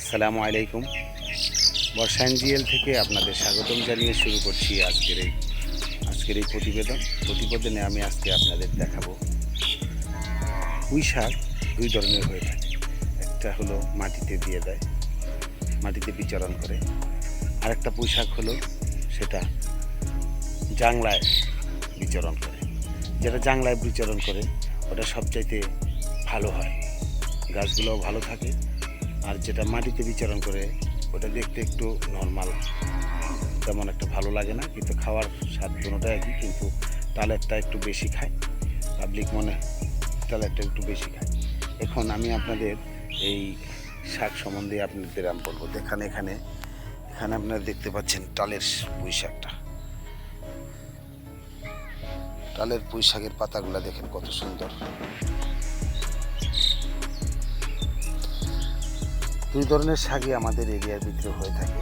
আসসালামু আলাইকুম। বর্ষা এনজিএল থেকে আপনাদের স্বাগতম জানিয়ে শুরু করছি আজকের এই প্রতিবেদনে আমি আজকে আপনাদের দেখাবো পুঁই শাক দুই ধরনের হয়ে থাকে। একটা হলো মাটিতে দিয়ে দেয়, মাটিতে বিচরণ করে। আরেকটা পুঁই শাক হলো সেটা জাংলায় বিচরণ করে। যেটা জাংলায় বিচরণ করে ওটা সবচাইতে ভালো হয়, গাছগুলোও ভালো থাকে। আর যেটা মাটিতে বিচরণ করে ওটা দেখতে একটু নর্মাল, তেমন একটা ভালো লাগে না, কিন্তু খাওয়ার স্বাদ কোনোটা একই, কিন্তু টালেরটা একটু বেশি খায় পাবলিক, টালেরটা একটু বেশি খায়। এখন আমি আপনাদের এই শাক সম্বন্ধে আপনাদের আমি বলবো। এখানে আপনারা দেখতে পাচ্ছেন টালের পুঁই শাকটা। টালের পুঁই শাকের পাতাগুলো দেখেন কত সুন্দর। দুই ধরনের শাকই আমাদের এরিয়ার ভিতরে হয়ে থাকে।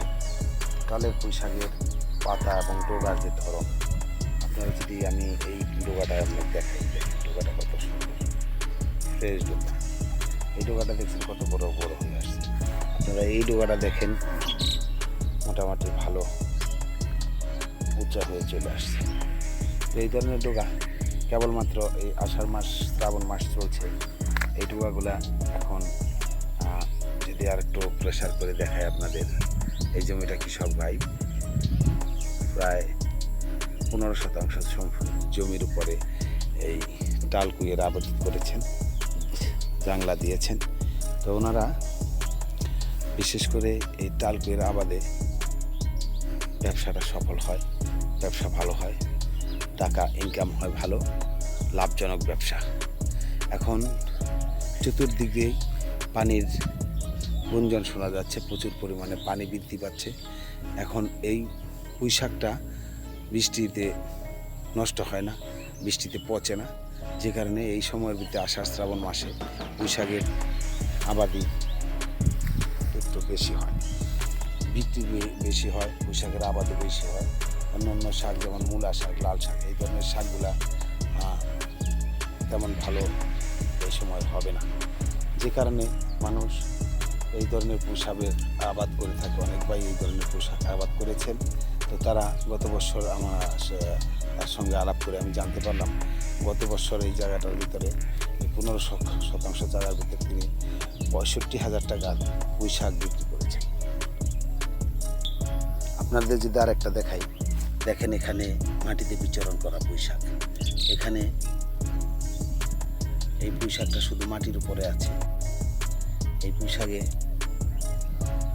টালের পুঁই শাকের পাতা এবং ডোগার যে ধরন, আপনারা যদি আমি এই ডোগাটা আপনাকে দেখাই, দেখেন ডোগাটা কত সুন্দর, ফ্রেশ ডোগা। এই ডোগাটা দেখছেন কত বড় বড় হয়ে আসছে। আপনারা এই ডোগাটা দেখেন মোটামুটি ভালো উঁচা হয়ে চলে আসছে। এই ধরনের ডোগা কেবলমাত্র এই আষাঢ় মাস শ্রাবণ মাস চলছে। এই ডোগাগুলা এখন যদি আর একটু প্রেশার করে দেখায় আপনাদের, এই জমিটা কৃষক ভাই প্রায় 15% জমির উপরে এই ডাল কুইয়ের আবাদ করেছেন, জাংলা দিয়েছেন। তো ওনারা বিশেষ করে এই ডাল কুইয়ের আবাদে ব্যবসাটা সফল হয়, ব্যবসা ভালো হয়, টাকা ইনকাম হয় ভালো, লাভজনক ব্যবসা। এখন চতুর্দিকে পানির গুঞ্জন শোনা যাচ্ছে, প্রচুর পরিমাণে পানি বৃদ্ধি পাচ্ছে। এখন এই পুঁই শাকটা বৃষ্টিতে নষ্ট হয় না, বৃষ্টিতে পচে না, যে কারণে এই সময়ের ভিতরে আষাঢ় শ্রাবণ মাসে পুঁই শাকের আবাদি একটু বেশি হয়, বিক্রি বেশি হয়, পুঁই শাকের আবাদও বেশি হয়। অন্য শাক যেমন মূলা শাক, লাল শাক, এই ধরনের শাকগুলা তেমন ভালো এই সময় হবে না, যে কারণে মানুষ এই ধরনের পুঁই শাকের আবাদ করে থাকে। অনেক ভাই এই ধরনের পুঁই শাক আবাদ করেছেন। তো তারা গত বছর তার সঙ্গে আলাপ করে আমি জানতে পারলাম, গত বছর এই জায়গাটার ভিতরে 15% জায়গার ভিতরে তিনি 65,000 টাকার পুঁই শাক বিক্রি করেছেন। আপনাদের যদি আর একটা দেখাই, দেখেন এখানে মাটিতে বিচরণ করা পুঁই শাক। এখানে এই পুঁই শাকটা শুধু মাটির উপরে আছে। এই পুঁই শাকে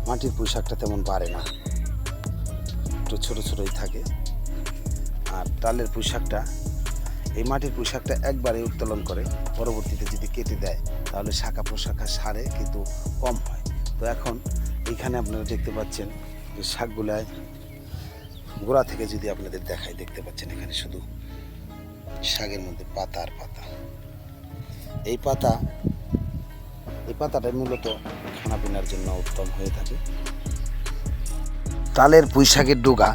মাটির পুঁই শাকটা তেমন বাড়ে না, একটু ছোটো ছোটোই থাকে। আর ডালের পুঁই শাকটা, এই মাটির পুঁই শাকটা একবারে উত্তোলন করে, পরবর্তীতে যদি কেটে দেয় তাহলে শাখা প্রশাখা সারে কিন্তু কম হয়। তো এখন এইখানে আপনারা দেখতে পাচ্ছেন যে শাকগুলায় গোড়া থেকে যদি আপনাদের দেখাই, দেখতে পাচ্ছেন এখানে শুধু শাকের মধ্যে পাতা আর পাতা। এই পাতাটা মূলত খানাপিনার জন্য উত্তম হয়ে থাকে। তালের পুঁই শাকের ডোগা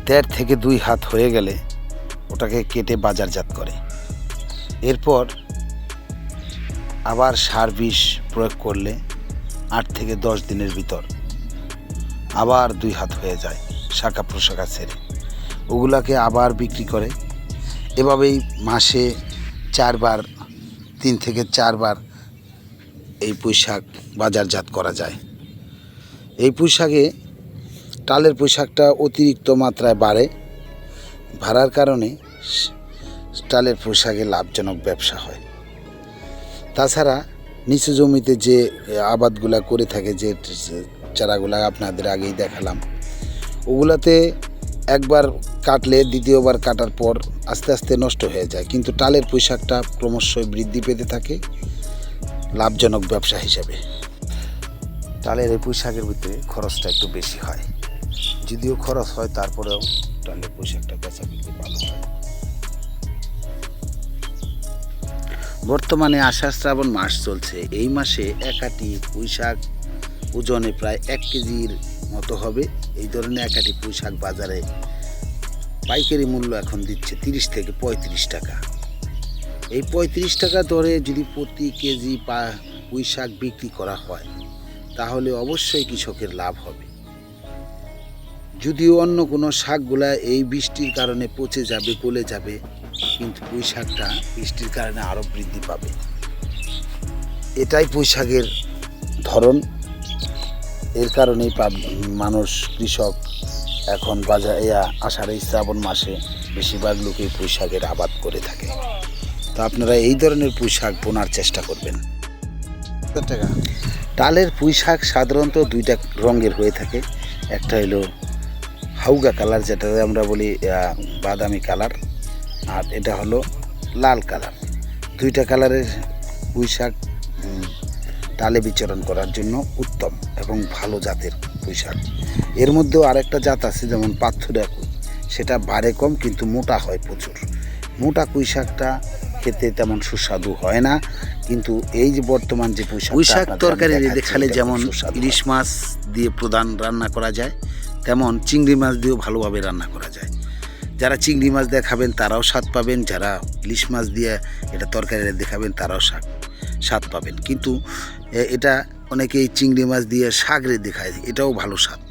1.5 থেকে 2 হাত হয়ে গেলে ওটাকে কেটে বাজারজাত করে। এরপর আবার সার বিষ প্রয়োগ করলে 8 থেকে 10 দিনের ভিতর আবার 2 হাত হয়ে যায়, শাখা প্রশাখা ছেড়ে ওগুলাকে আবার বিক্রি করে। এভাবেই মাসে 3 থেকে 4 বার এই পুঁই শাক বাজারজাত করা যায়। এই পুঁই শাকে টালের পুঁই শাকটা অতিরিক্ত মাত্রায় বাড়ার কারণে টালের পুঁই শাকে লাভজনক ব্যবসা হয়। তাছাড়া নিচু জমিতে যে আবাদগুলা করে থাকে, যে চারাগুলা আপনাদের আগেই দেখালাম, ওগুলাতে একবার কাটলে দ্বিতীয়বার কাটার পর আস্তে আস্তে নষ্ট হয়ে যায়, কিন্তু টালের পুঁই শাকটা ক্রমশই বৃদ্ধি পেতে থাকে লাভজনক ব্যবসা হিসাবে। টালের এই পুঁই শাকের ভিতরে খরচটা একটু বেশি হয়, যদিও খরচ হয় তারপরেও টালের পুঁই শাকটা বেচা বিক্রি ভালো হয়। বর্তমানে আষাঢ় শ্রাবণ মাস চলছে। এই মাসে এক আঁটি পুঁই শাক ওজনে প্রায় 1 কেজির মতো হবে। এই ধরনের এক আঁটি পুঁই শাক বাজারে পাইকারি মূল্য এখন দিচ্ছে 30 থেকে 35 টাকা। এই 35 টাকা দরে যদি প্রতি কেজি পুঁই শাক বিক্রি করা হয় তাহলে অবশ্যই কৃষকের লাভ হবে। যদিও অন্য কোনো শাকগুলা এই বৃষ্টির কারণে পচে যাবে, গলে যাবে, কিন্তু পুঁই শাকটা বৃষ্টির কারণে আরও বৃদ্ধি পাবে। এটাই পুঁই শাকের ধরন। এর কারণেই মানুষ, কৃষক এখন আষাঢ় শ্রাবণ মাসে বেশিরভাগ লোকই পুঁই শাকের আবাদ করে থাকে। তো আপনারা এই ধরনের পুঁই শাক বোনার চেষ্টা করবেন। ডালের পুঁই শাক সাধারণত দুইটা রঙের হয়ে থাকে। একটা হলো হাউগা কালার, যেটাতে আমরা বলি বাদামি কালার, আর এটা হলো লাল কালার। দুইটা কালারের পুঁই শাক ডালে বিচরণ করার জন্য উত্তম এবং ভালো জাতের পুঁই শাক। এর মধ্যেও আরেকটা জাত আছে, যেমন পাথুরিয়া কুই, সেটা বাড়ে কম কিন্তু মোটা হয় প্রচুর। মোটা পুঁই শাকটা খেতে তেমন সুস্বাদু হয় না, কিন্তু এই যে বর্তমান যে পুঁই শাক তরকারি দেখালে যেমন ইলিশ মাছ দিয়ে প্রধান রান্না করা যায়, তেমন চিংড়ি মাছ দিয়েও ভালোভাবে রান্না করা যায়। যারা চিংড়ি মাছ দিয়ে খাবেন তারাও স্বাদ পাবেন, যারা ইলিশ মাছ দিয়ে এটা তরকারি দেখাবেন তারাও স্বাদ পাবেন। কিন্তু এটা অনেকেই চিংড়ি মাছ দিয়ে শাক রেঁধে খায়, এটাও ভালো স্বাদ।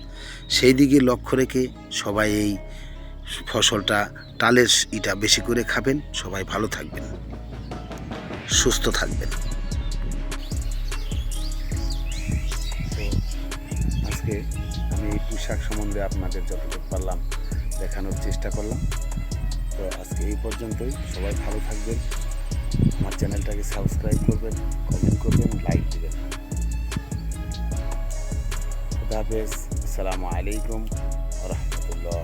সেই দিকে লক্ষ্য রেখে সবাই এই ফসলটা, ডালের এটা বেশি করে খাবেন। সবাই ভালো থাকবেন, সুস্থ থাকবেন। তো আজকে আমি এই পুঁই শাক সম্বন্ধে আপনাদের যতটুকু পারলাম দেখানোর চেষ্টা করলাম। তো আজকে এই পর্যন্তই। সবাই ভালো থাকবেন, আমার চ্যানেলটাকে সাবস্ক্রাইব করবেন, কমেন্ট করবেন, লাইক দেবেন। খুদা হাফেজ। আসসালামু আলাইকুম ওয়া রাহমাতুল্লাহ।